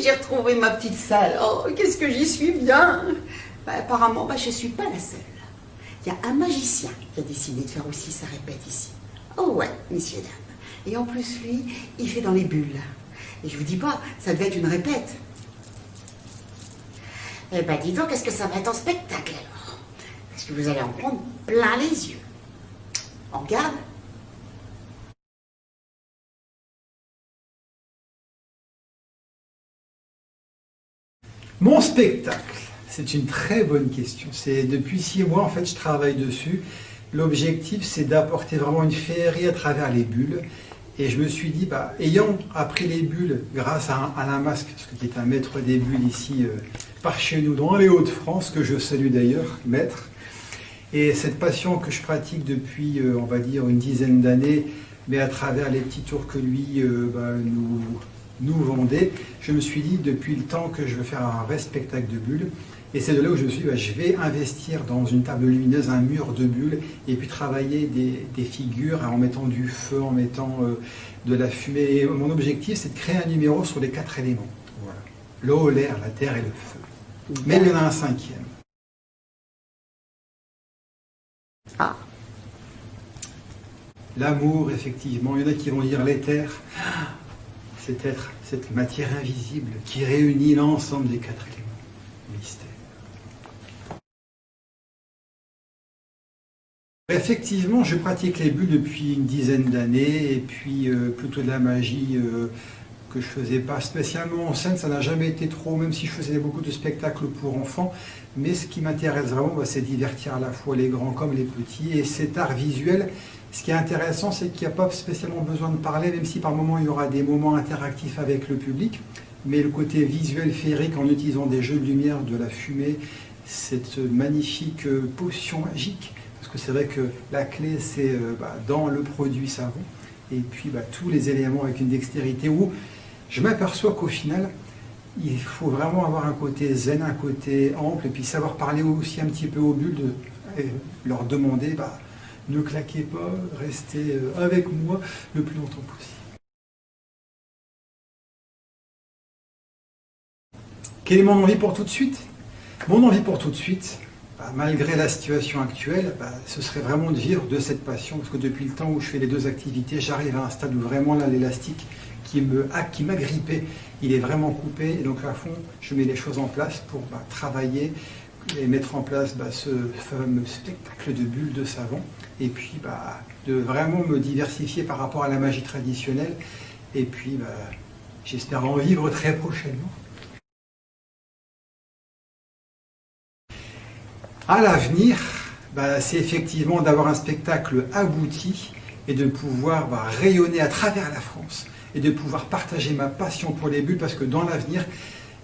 j'ai retrouvé ma petite salle. Oh, qu'est-ce que j'y suis bien. Apparemment, je ne suis pas la seule. Il y a un magicien qui a décidé de faire aussi sa répète ici. Oh ouais, messieurs, dames. Et en plus, lui, il fait dans les bulles. Et je vous dis pas, ça devait être une répète. Eh ben, dis donc, qu'est-ce que ça va être en spectacle, alors? Parce que vous allez en prendre plein les yeux. On regarde? Mon spectacle, c'est une très bonne question. C'est depuis 6 mois, en fait, je travaille dessus. L'objectif, c'est d'apporter vraiment une féerie à travers les bulles. Et je me suis dit, ayant appris les bulles grâce à Alain Masque, qui est un maître des bulles ici, par chez nous, dans les Hauts-de-France, que je salue d'ailleurs, maître. Et cette passion que je pratique depuis, on va dire, une dizaine d'années, mais à travers les petits tours que lui nous vendait, je me suis dit, depuis le temps que je veux faire un vrai spectacle de bulles. Et c'est de là où je me suis dit, je vais investir dans une table lumineuse, un mur de bulles, et puis travailler des figures en mettant du feu, en mettant de la fumée. Et mon objectif, c'est de créer un numéro sur les 4 éléments. Voilà. L'eau, l'air, la terre et le feu. Mais il y en a un 5e. Ah. L'amour, effectivement. Il y en a qui vont dire l'éther. Cet être, cette matière invisible qui réunit l'ensemble des 4 éléments. Mystère. Effectivement, je pratique les bulles depuis une dizaine d'années, et puis plutôt de la magie que je faisais pas spécialement en scène, ça n'a jamais été trop, même si je faisais beaucoup de spectacles pour enfants, mais ce qui m'intéresse vraiment, c'est divertir à la fois les grands comme les petits, et cet art visuel, ce qui est intéressant, c'est qu'il n'y a pas spécialement besoin de parler, même si par moments il y aura des moments interactifs avec le public, mais le côté visuel féerique en utilisant des jeux de lumière, de la fumée, cette magnifique potion magique. Parce que c'est vrai que la clé, c'est dans le produit savon, et puis tous les éléments avec une dextérité où je m'aperçois qu'au final, il faut vraiment avoir un côté zen, un côté ample, et puis savoir parler aussi un petit peu aux bulles, leur demander, ne claquez pas, restez avec moi le plus longtemps possible. Quelle est mon envie pour tout de suite? Mon envie pour tout de suite, malgré la situation actuelle, ce serait vraiment de vivre de cette passion, parce que depuis le temps où je fais les 2 activités, j'arrive à un stade où vraiment là, l'élastique qui m'a grippé, il est vraiment coupé, et donc à fond, je mets les choses en place pour travailler et mettre en place ce fameux spectacle de bulles de savon, et puis de vraiment me diversifier par rapport à la magie traditionnelle, et puis j'espère en vivre très prochainement. À l'avenir, c'est effectivement d'avoir un spectacle abouti et de pouvoir rayonner à travers la France et de pouvoir partager ma passion pour les bulles, parce que dans l'avenir,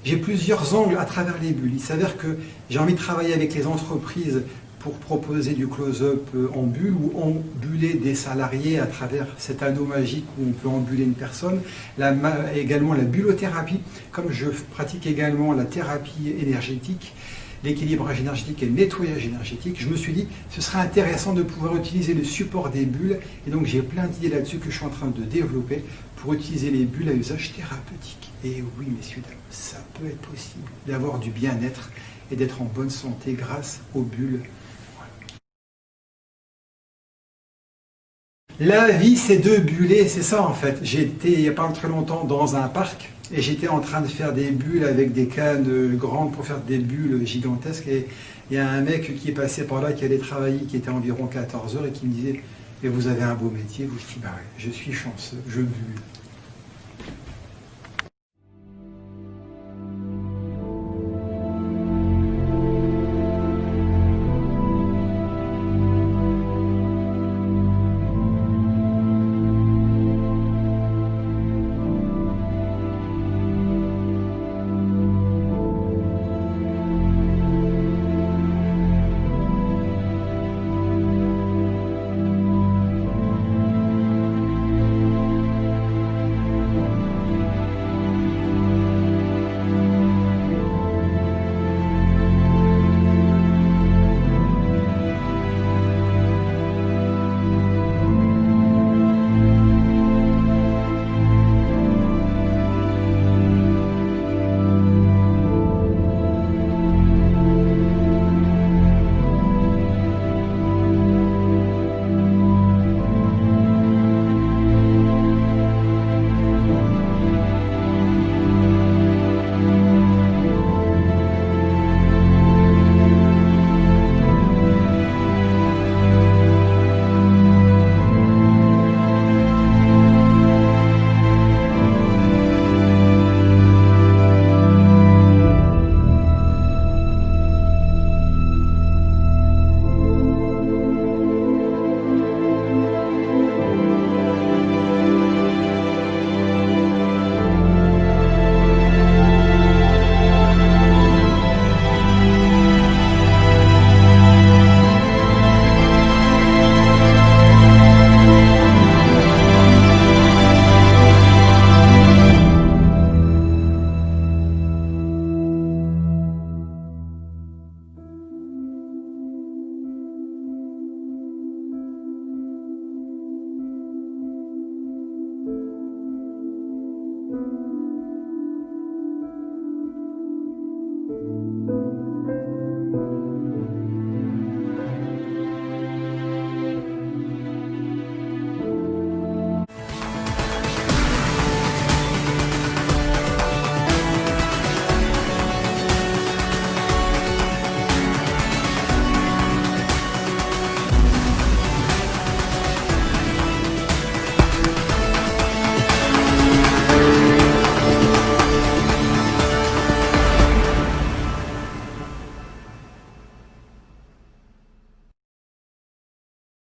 j'ai plusieurs angles à travers les bulles. Il s'avère que j'ai envie de travailler avec les entreprises pour proposer du close-up en bulle ou embuller des salariés à travers cet anneau magique où on peut embuller une personne. Également la bullothérapie, comme je pratique également la thérapie énergétique, l'équilibrage énergétique et le nettoyage énergétique, je me suis dit ce serait intéressant de pouvoir utiliser le support des bulles, et donc j'ai plein d'idées là-dessus que je suis en train de développer pour utiliser les bulles à usage thérapeutique. Et oui, messieurs, dames, ça peut être possible d'avoir du bien-être et d'être en bonne santé grâce aux bulles. Voilà. La vie, c'est de buller, c'est ça en fait. J'étais il n'y a pas très longtemps dans un parc, et j'étais en train de faire des bulles avec des cannes grandes pour faire des bulles gigantesques. Et il y a un mec qui est passé par là, qui allait travailler, qui était environ 14 heures, et qui me disait « Mais vous avez un beau métier ?» Je dis « Je suis chanceux, je bulle. »